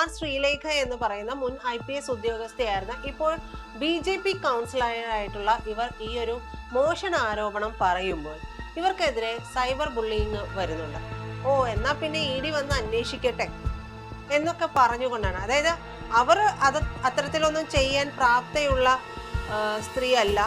R Sreelekha എന്ന് പറയുന്ന മുൻ IPS ഉദ്യോഗസ്ഥയായിരുന്ന ഇപ്പോൾ BJP കൗൺസിലറായിട്ടുള്ള ഇവർ ഈ ഒരു മോഷണ ആരോപണം പറയുമ്പോൾ ഇവർക്കെതിരെ സൈബർ ബുള്ളിയിങ് വരുന്നുണ്ട്. എന്നാ പിന്നെ ED വന്ന് അന്വേഷിക്കട്ടെ എന്നൊക്കെ പറഞ്ഞുകൊണ്ടാണ്. അതായത് അവർ അത്തരത്തിലൊന്നും ചെയ്യാൻ പ്രാപ്തയുള്ള സ്ത്രീ അല്ല.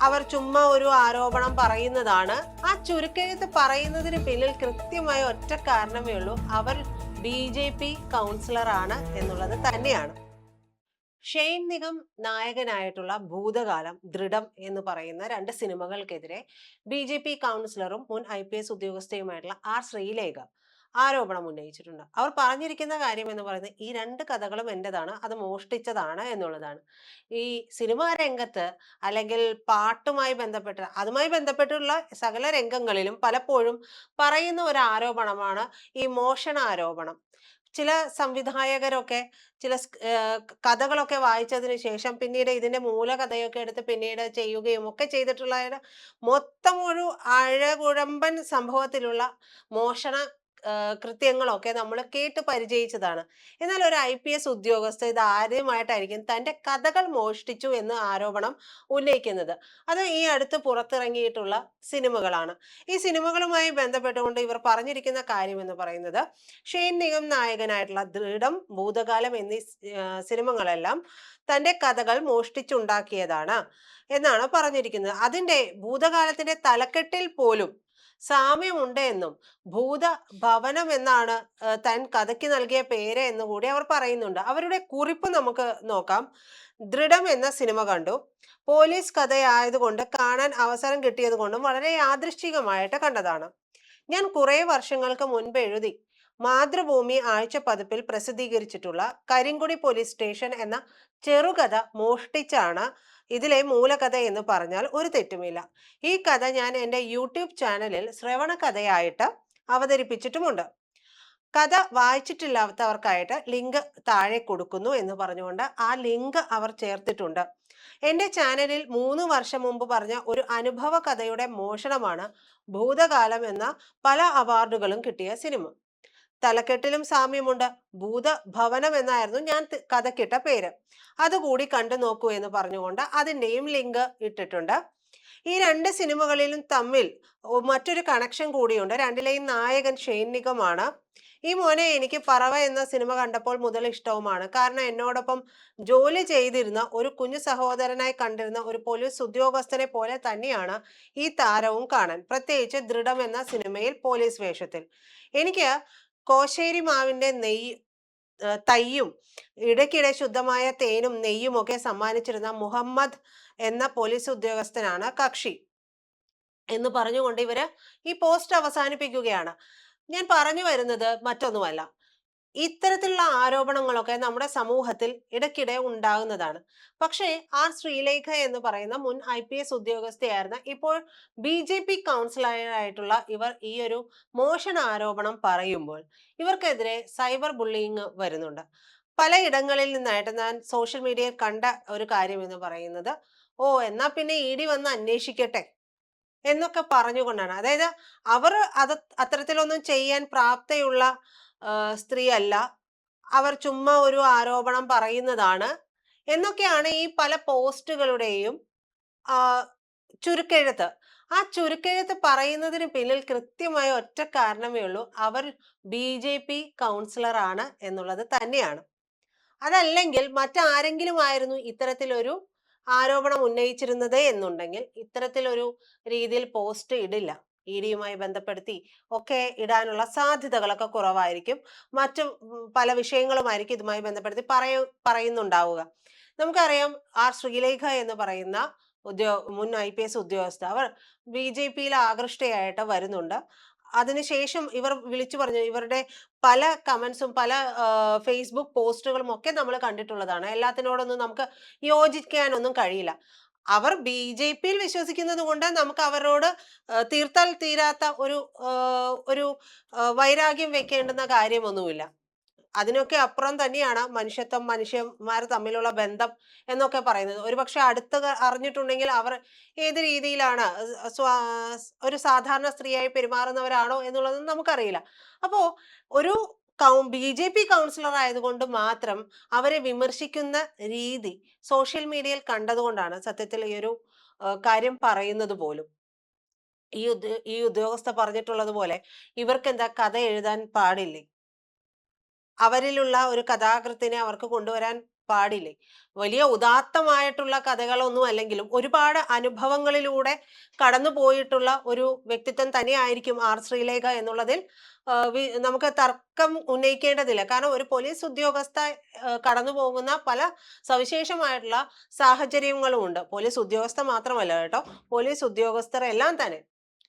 അവർ ചുമ്മാ ഒരു ആരോപണം പറയുന്നതാണ്. ആ ചുരുക്കെഴുത്ത് പറയുന്നതിന് പിന്നിൽ കൃത്യമായ ഒറ്റ കാരണമേ ഉള്ളൂ, അവർ BJP കൗൺസിലറാണ് എന്നുള്ളത് തന്നെയാണ്. ഷെയ്ൻ നിഗം നായകനായിട്ടുള്ള ഭൂതകാലം, ദൃഢം എന്ന് പറയുന്ന 2 സിനിമകൾക്കെതിരെ BJP കൗൺസിലറും മുൻ IPS ഉദ്യോഗസ്ഥയുമായിട്ടുള്ള ആർ ശ്രീലേഖ ആരോപണം ഉന്നയിച്ചിട്ടുണ്ട്. അവർ പറഞ്ഞിരിക്കുന്ന കാര്യം എന്ന് പറയുന്നത് ഈ 2 കഥകളും എന്റേതാണ്, അത് മോഷ്ടിച്ചതാണ് എന്നുള്ളതാണ്. ഈ സിനിമാ രംഗത്ത് അല്ലെങ്കിൽ പാട്ടുമായി ബന്ധപ്പെട്ട അതുമായി ബന്ധപ്പെട്ടുള്ള സകല രംഗങ്ങളിലും പലപ്പോഴും പറയുന്ന ഒരു ആരോപണമാണ് ഈ മോഷണ ആരോപണം. ചില സംവിധായകരൊക്കെ ചില കഥകളൊക്കെ വായിച്ചതിന് ശേഷം പിന്നീട് ഇതിന്റെ മൂലകഥയൊക്കെ എടുത്ത് പിന്നീട് ചെയ്യുകയും ഒക്കെ ചെയ്തിട്ടുള്ള മൊത്തം ഒരു അഴകുഴമ്പൻ സംഭവത്തിലുള്ള മോഷണ കൃത്യങ്ങളൊക്കെ നമ്മൾ കേട്ട് പരിചയിച്ചതാണ്. എന്നാൽ ഒരു IPS ഉദ്യോഗസ്ഥ ഇത് ആദ്യമായിട്ടായിരിക്കും തന്റെ കഥകൾ മോഷ്ടിച്ചു എന്ന് ആരോപണം ഉന്നയിക്കുന്നത്. അത് ഈ അടുത്ത് പുറത്തിറങ്ങിയിട്ടുള്ള സിനിമകളാണ്. ഈ സിനിമകളുമായി ബന്ധപ്പെട്ടുകൊണ്ട് ഇവർ പറഞ്ഞിരിക്കുന്ന കാര്യം എന്ന് പറയുന്നത്, ഷെയ്ൻ നിഗം നായകനായിട്ടുള്ള ദൃഢം, ഭൂതകാലം എന്നീ സിനിമകളെല്ലാം തന്റെ കഥകൾ മോഷ്ടിച്ചുണ്ടാക്കിയതാണ് എന്നാണ് പറഞ്ഞിരിക്കുന്നത്. അതിന്റെ ഭൂതകാലത്തിന്റെ തലക്കെട്ടിൽ പോലും സാമ്യമുണ്ട് എന്നും ഭൂതഭവനം എന്നാണ് താൻ കഥയ്ക്ക് നൽകിയ പേര് എന്ന് കൂടി അവർ പറയുന്നുണ്ട്. അവരുടെ കുറിപ്പ് നമുക്ക് നോക്കാം. ദൃഢം എന്ന സിനിമ കണ്ടു. പോലീസ് കഥയായതുകൊണ്ട് കാണാൻ അവസരം കിട്ടിയത് കൊണ്ടും വളരെ യാദൃശ്ചികമായിട്ട് കണ്ടതാണ്. ഞാൻ കുറെ വർഷങ്ങൾക്ക് മുൻപ് എഴുതി മാതൃഭൂമി ആഴ്ചപ്പതിപ്പിൽ പ്രസിദ്ധീകരിച്ചിട്ടുള്ള കരിങ്കുടി പോലീസ് സ്റ്റേഷൻ എന്ന ചെറുകഥ മോഷ്ടിച്ചാണ് ഇതിലെ മൂലകഥ എന്ന് പറഞ്ഞാൽ ഒരു തെറ്റുമില്ല. ഈ കഥ ഞാൻ എൻ്റെ യൂട്യൂബ് ചാനലിൽ ശ്രവണ കഥയായിട്ട് അവതരിപ്പിച്ചിട്ടുമുണ്ട്. കഥ വായിച്ചിട്ടില്ലാത്തവർക്കായിട്ട് ലിങ്ക് താഴെ കൊടുക്കുന്നു എന്ന് പറഞ്ഞുകൊണ്ട് ആ ലിങ്ക് അവർ ചേർത്തിട്ടുണ്ട്. എൻ്റെ ചാനലിൽ 3 വർഷം മുമ്പ് പറഞ്ഞ ഒരു അനുഭവ കഥയുടെ മോഷണമാണ് ഭൂതകാലം എന്ന പല അവാർഡുകളും കിട്ടിയ സിനിമ. തലക്കെട്ടിലും സാമ്യമുണ്ട്. ഭൂതഭവനം എന്നായിരുന്നു ഞാൻ കഥക്കിട്ട പേര്. അതുകൂടി കണ്ടു നോക്കൂ എന്ന് പറഞ്ഞുകൊണ്ട് അതിൻ്റെയും ലിങ്ക് ഇട്ടിട്ടുണ്ട്. ഈ 2 സിനിമകളിലും തമ്മിൽ മറ്റൊരു കണക്ഷൻ കൂടിയുണ്ട്. രണ്ടിലെയും നായകൻ ഷെയ്ൻ നിഗമാണ്. ഈ മോനെ എനിക്ക് പറവ എന്ന സിനിമ കണ്ടപ്പോൾ മുതൽ ഇഷ്ടവുമാണ്. കാരണം എന്നോടൊപ്പം ജോലി ചെയ്തിരുന്ന ഒരു കുഞ്ഞു സഹോദരനായി കണ്ടിരുന്ന ഒരു പോലീസ് ഉദ്യോഗസ്ഥനെ പോലെ തന്നെയാണ് ഈ താരവും കാണാൻ. പ്രത്യേകിച്ച് ദൃഢം എന്ന സിനിമയിൽ പോലീസ് വേഷത്തിൽ. എനിക്ക് കോശേരി മാവിന്റെ തൈയും ഇടയ്ക്കിടെ ശുദ്ധമായ തേനും നെയ്യും ഒക്കെ സമ്മാനിച്ചിരുന്ന മുഹമ്മദ് എന്ന പോലീസ് ഉദ്യോഗസ്ഥനാണ് കക്ഷി എന്ന് പറഞ്ഞുകൊണ്ട് ഇവര് ഈ പോസ്റ്റ് അവസാനിപ്പിക്കുകയാണ്. ഞാൻ പറഞ്ഞു വരുന്നത് മറ്റൊന്നുമല്ല, ഇത്തരത്തിലുള്ള ആരോപണങ്ങളൊക്കെ നമ്മുടെ സമൂഹത്തിൽ ഇടയ്ക്കിടെ ഉണ്ടാകുന്നതാണ്. പക്ഷേ ആർ ശ്രീലേഖ എന്ന് പറയുന്ന മുൻ IPS ഉദ്യോഗസ്ഥയായിരുന്ന ഇപ്പോൾ BJP കൗൺസിലറായിട്ടുള്ള ഇവർ ഈ ഒരു മോഷണ ആരോപണം പറയുമ്പോൾ ഇവർക്കെതിരെ സൈബർ ബുള്ളിയിങ് വരുന്നുണ്ട്. പലയിടങ്ങളിൽ നിന്നായിട്ട് ഞാൻ സോഷ്യൽ മീഡിയയിൽ കണ്ട ഒരു കാര്യം എന്ന് പറയുന്നത്, എന്നാ പിന്നെ ED വന്ന് അന്വേഷിക്കട്ടെ എന്നൊക്കെ പറഞ്ഞുകൊണ്ടാണ്. അതായത് അവർ അത്തരത്തിലൊന്നും ചെയ്യാൻ പ്രാപ്തയുള്ള സ്ത്രീ അല്ല. അവർ ചുമ്മാ ഒരു ആരോപണം പറയുന്നതാണ് എന്നൊക്കെയാണ് ഈ പല പോസ്റ്റുകളുടെയും ആ ചുരുക്കെഴുത്ത്. ആ ചുരുക്കെഴുത്ത് പറയുന്നതിന് പിന്നിൽ കൃത്യമായ ഒറ്റ കാരണമേ ഉള്ളൂ, അവർ BJP കൗൺസിലറാണ് എന്നുള്ളത് തന്നെയാണ്. അതല്ലെങ്കിൽ മറ്റാരെങ്കിലും ആയിരുന്നു ഇത്തരത്തിലൊരു ആരോപണം ഉന്നയിച്ചിരുന്നത് എന്നുണ്ടെങ്കിൽ ഇത്തരത്തിലൊരു രീതിയിൽ പോസ്റ്റ് ഇടില്ല. EDയുമായി ബന്ധപ്പെടുത്തി ഒക്കെ ഇടാനുള്ള സാധ്യതകളൊക്കെ കുറവായിരിക്കും. മറ്റു പല വിഷയങ്ങളുമായിരിക്കും ഇതുമായി ബന്ധപ്പെടുത്തി പറയുന്നുണ്ടാവുക. നമുക്കറിയാം ആർ ശ്രീലേഖ എന്ന് പറയുന്ന മുൻ IPS ഉദ്യോഗസ്ഥ അവർ BJPയിൽ ആകൃഷ്ടയായിട്ട് വരുന്നുണ്ട്. അതിനുശേഷം ഇവർ വിളിച്ചു പറഞ്ഞു, ഇവരുടെ പല കമന്റ്സും പല ഫേസ്ബുക്ക് പോസ്റ്റുകളും ഒക്കെ നമ്മൾ കണ്ടിട്ടുള്ളതാണ്. എല്ലാത്തിനോടൊന്നും നമുക്ക് യോജിക്കാനൊന്നും കഴിയില്ല. അവർ BJPയിൽ വിശ്വസിക്കുന്നത് കൊണ്ട് നമുക്ക് അവരോട് തീർത്താൽ തീരാത്ത ഒരു വൈരാഗ്യം വെക്കേണ്ടുന്ന കാര്യമൊന്നുമില്ല. അതിനൊക്കെ അപ്പുറം തന്നെയാണ് മനുഷ്യത്വം, മനുഷ്യന്മാർ തമ്മിലുള്ള ബന്ധം എന്നൊക്കെ പറയുന്നത്. ഒരുപക്ഷെ അറിഞ്ഞിട്ടുണ്ടെങ്കിൽ അവർ ഏത് രീതിയിലാണ് ഒരു സാധാരണ സ്ത്രീയായി പെരുമാറുന്നവരാണോ എന്നുള്ളത് നമുക്കറിയില്ല. അപ്പോ ഒരു ബി.ജെ.പി. കൗൺസിലർ ആയതുകൊണ്ട് മാത്രം അവരെ വിമർശിക്കുന്ന രീതി സോഷ്യൽ മീഡിയയിൽ കണ്ടതുകൊണ്ടാണ് സത്യത്തിൽ ഈ ഒരു കാര്യം പറയുന്നത് പോലും. ഈ ഉദ്യോഗസ്ഥ പറഞ്ഞിട്ടുള്ളത് പോലെ ഇവർക്കെന്താ കഥ എഴുതാൻ പാടില്ലേ? അവരിലുള്ള ഒരു കഥാകൃത്തിനെ അവർക്ക് കൊണ്ടുവരാൻ പാടില്ലേ? വലിയ ഉദാത്തമായിട്ടുള്ള കഥകളൊന്നും അല്ലെങ്കിലും ഒരുപാട് അനുഭവങ്ങളിലൂടെ കടന്നു പോയിട്ടുള്ള ഒരു വ്യക്തിത്വം തന്നെയായിരിക്കും ആർ ശ്രീലേഖ എന്നുള്ളതിൽ നമുക്ക് തർക്കം ഉന്നയിക്കേണ്ടതില്ല. കാരണം ഒരു പോലീസ് ഉദ്യോഗസ്ഥ കടന്നു പോകുന്ന പല സവിശേഷമായിട്ടുള്ള സാഹചര്യങ്ങളും ഉണ്ട്. പോലീസ് ഉദ്യോഗസ്ഥ മാത്രമല്ല കേട്ടോ, പോലീസ് ഉദ്യോഗസ്ഥർ എല്ലാം തന്നെ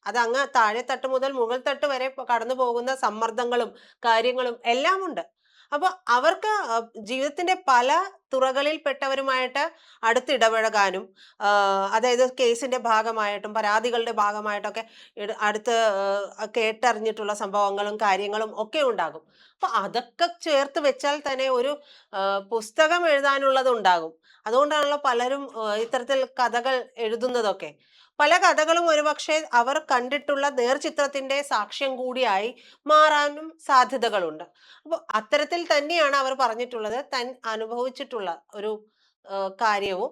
അത് അങ്ങ് താഴെത്തട്ട് മുതൽ മുകൾ തട്ട് വരെ കടന്നു പോകുന്ന സമ്മർദ്ദങ്ങളും കാര്യങ്ങളും എല്ലാം ഉണ്ട്. അപ്പൊ അവർക്ക് ജീവിതത്തിന്റെ പല തുറകളിൽ പെട്ടവരുമായിട്ട് അടുത്തിടപഴകാനും അതായത് കേസിന്റെ ഭാഗമായിട്ടും പരാതികളുടെ ഭാഗമായിട്ടൊക്കെ അടുത്ത് കേട്ടറിഞ്ഞിട്ടുള്ള സംഭവങ്ങളും കാര്യങ്ങളും ഒക്കെ ഉണ്ടാകും. അപ്പൊ അതൊക്കെ ചേർത്ത് വെച്ചാൽ തന്നെ ഒരു പുസ്തകം എഴുതാനുള്ളത് ഉണ്ടാകും. അതുകൊണ്ടാണല്ലോ പലരും ഇത്തരത്തിൽ കഥകൾ എഴുതുന്നതൊക്കെ. പല കഥകളും ഒരുപക്ഷെ അവർ കണ്ടിട്ടുള്ള നേർചിത്രത്തിന്റെ സാക്ഷ്യം കൂടിയായി മാറാനും സാധ്യതകളുണ്ട്. അപ്പൊ അത്തരത്തിൽ തന്നെയാണ് അവർ പറഞ്ഞിട്ടുള്ളത്. താൻ അനുഭവിച്ചിട്ടുള്ള ഒരു കാര്യവും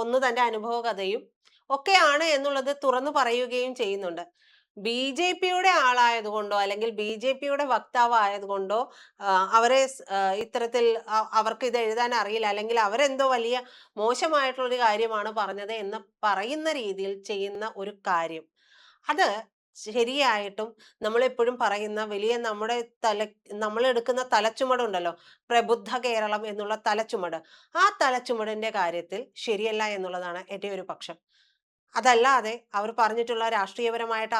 ഒന്ന് തന്റെ അനുഭവ കഥയും ഒക്കെയാണ് എന്നുള്ളത് തുറന്നു പറയുകയും ചെയ്യുന്നുണ്ട്. ബി.ജെ.പിയുടെ ആളായതുകൊണ്ടോ അല്ലെങ്കിൽ ബി.ജെ.പിയുടെ വക്താവ് ആയതുകൊണ്ടോ അവരെ ഇത്തരത്തിൽ അവർക്ക് ഇത് എഴുതാൻ അറിയില്ല അല്ലെങ്കിൽ അവരെന്തോ വലിയ മോശമായിട്ടുള്ള ഒരു കാര്യമാണ് പറഞ്ഞത് എന്ന് പറയുന്ന രീതിയിൽ ചെയ്യുന്ന ഒരു കാര്യം അത് ശരിയായിട്ടും നമ്മളെപ്പോഴും പറയുന്ന വലിയ നമ്മൾ എടുക്കുന്ന തലച്ചുമടുണ്ടല്ലോ, പ്രബുദ്ധ കേരളം എന്നുള്ള തലച്ചുമട്, ആ തലച്ചുമടിന്റെ കാര്യത്തിൽ ശരിയല്ല എന്നുള്ളതാണ് എൻ്റെ ഒരു പക്ഷം. അതല്ലാതെ അവർ പറഞ്ഞിട്ടുള്ള രാഷ്ട്രീയപരമായിട്ട്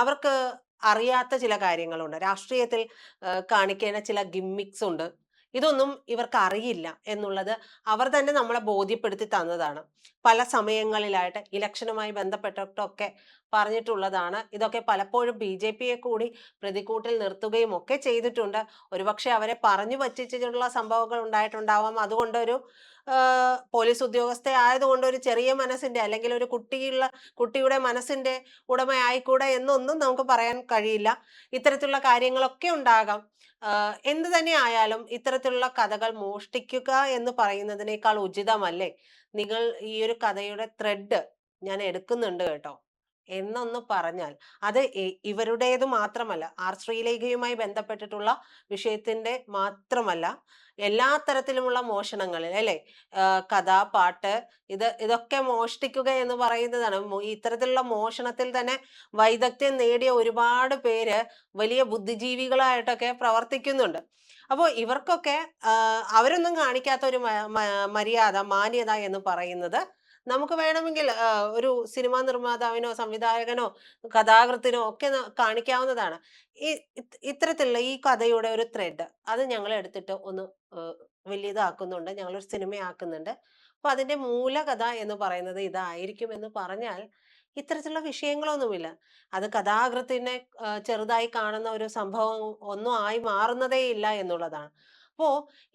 അവർക്ക് അറിയാത്ത ചില കാര്യങ്ങളുണ്ട്. രാഷ്ട്രീയത്തിൽ കാണിക്കേണ്ട ചില ഗിമ്മിക്സ് ഉണ്ട്. ഇതൊന്നും ഇവർക്ക് അറിയില്ല എന്നുള്ളത് അവർ തന്നെ നമ്മളെ ബോധ്യപ്പെടുത്തി തന്നതാണ്. പല സമയങ്ങളിലായിട്ട് ഇലക്ഷനുമായി ബന്ധപ്പെട്ടിട്ടൊക്കെ പറഞ്ഞിട്ടുള്ളതാണ്. ഇതൊക്കെ പലപ്പോഴും ബി.ജെ.പിയെ കൂടി പ്രതിക്കൂട്ടിൽ നിർത്തുകയും ഒക്കെ ചെയ്തിട്ടുണ്ട്. ഒരുപക്ഷെ അവരെ പറഞ്ഞു പറ്റിച്ചിട്ടുള്ള സംഭവങ്ങൾ ഉണ്ടായിട്ടുണ്ടാവാം. അതുകൊണ്ടൊരു പോലീസ് ഉദ്യോഗസ്ഥ ആയതുകൊണ്ട് ഒരു ചെറിയ മനസ്സിന്റെ അല്ലെങ്കിൽ ഒരു കുട്ടിയുടെ മനസ്സിന്റെ ഉടമയായിക്കൂടെ എന്നൊന്നും നമുക്ക് പറയാൻ കഴിയില്ല. ഇത്തരത്തിലുള്ള കാര്യങ്ങളൊക്കെ ഉണ്ടാകാം. എന്ത് തന്നെ ആയാലും ഇത്തരത്തിലുള്ള കഥകൾ മോഷ്ടിക്കുക എന്ന് പറയുന്നതിനേക്കാൾ ഉചിതമല്ലേ നിങ്ങൾ ഈ ഒരു കഥയുടെ ത്രെഡ് ഞാൻ എടുക്കുന്നുണ്ട് കേട്ടോ എന്നൊന്ന് പറഞ്ഞാൽ അത് ഇവരുടേത് മാത്രമല്ല, ആർ ശ്രീലേഖയുമായി ബന്ധപ്പെട്ടിട്ടുള്ള വിഷയത്തിന്റെ മാത്രമല്ല, എല്ലാ തരത്തിലുമുള്ള മോഷണങ്ങളിൽ അല്ലെ, കഥ, പാട്ട്, ഇതൊക്കെ മോഷ്ടിക്കുക എന്ന് പറയുന്നതാണ്. ഇത്തരത്തിലുള്ള മോഷണത്തിൽ തന്നെ വൈദഗ്ധ്യം നേടിയ ഒരുപാട് പേര് വലിയ ബുദ്ധിജീവികളായിട്ടൊക്കെ പ്രവർത്തിക്കുന്നുണ്ട്. അപ്പോൾ ഇവർക്കൊക്കെ അവരൊന്നും കാണിക്കാത്ത ഒരു മര്യാദ, മാന്യത എന്ന് പറയുന്നത് നമുക്ക് വേണമെങ്കിൽ ഒരു സിനിമാ നിർമ്മാതാവിനോ സംവിധായകനോ കഥാകൃത്തിനോ ഒക്കെ കാണിക്കാവുന്നതാണ്. ഈ ഇത്തരത്തിലുള്ള ഈ കഥയുടെ ഒരു ത്രെഡ് അത് ഞങ്ങൾ എടുത്തിട്ട് ഒന്ന് വലിയതാക്കുന്നുണ്ട്, ഞങ്ങളൊരു സിനിമയാക്കുന്നുണ്ട്. അപ്പൊ അതിന്റെ മൂലകഥ എന്ന് പറയുന്നത് ഇതായിരിക്കും എന്ന് പറഞ്ഞാൽ ഇത്തരത്തിലുള്ള വിഷയങ്ങളൊന്നുമില്ല. അത് കഥാകൃത്തിനെ ചെറുതായി കാണുന്ന ഒരു സംഭവം ഒന്നും ആയി മാറുന്നതേ ഇല്ല എന്നുള്ളതാണ്. അപ്പോ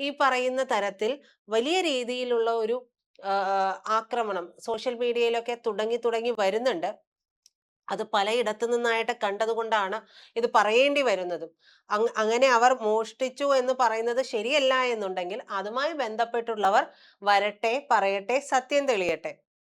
ഈ പറയുന്ന തരത്തിൽ വലിയ രീതിയിലുള്ള ഒരു ആക്രമണം സോഷ്യൽ മീഡിയയിലൊക്കെ തുടങ്ങി തുടങ്ങി വരുന്നുണ്ട്. അത് പലയിടത്തു നിന്നായിട്ട് കണ്ടതുകൊണ്ടാണ് ഇത് പറയേണ്ടി വരുന്നതും. അങ്ങനെ അവർ മോഷ്ടിച്ചു എന്ന് പറയുന്നത് ശരിയല്ല എന്നുണ്ടെങ്കിൽ അതുമായി ബന്ധപ്പെട്ടുള്ളവർ വരട്ടെ, പറയട്ടെ, സത്യം തെളിയട്ടെ.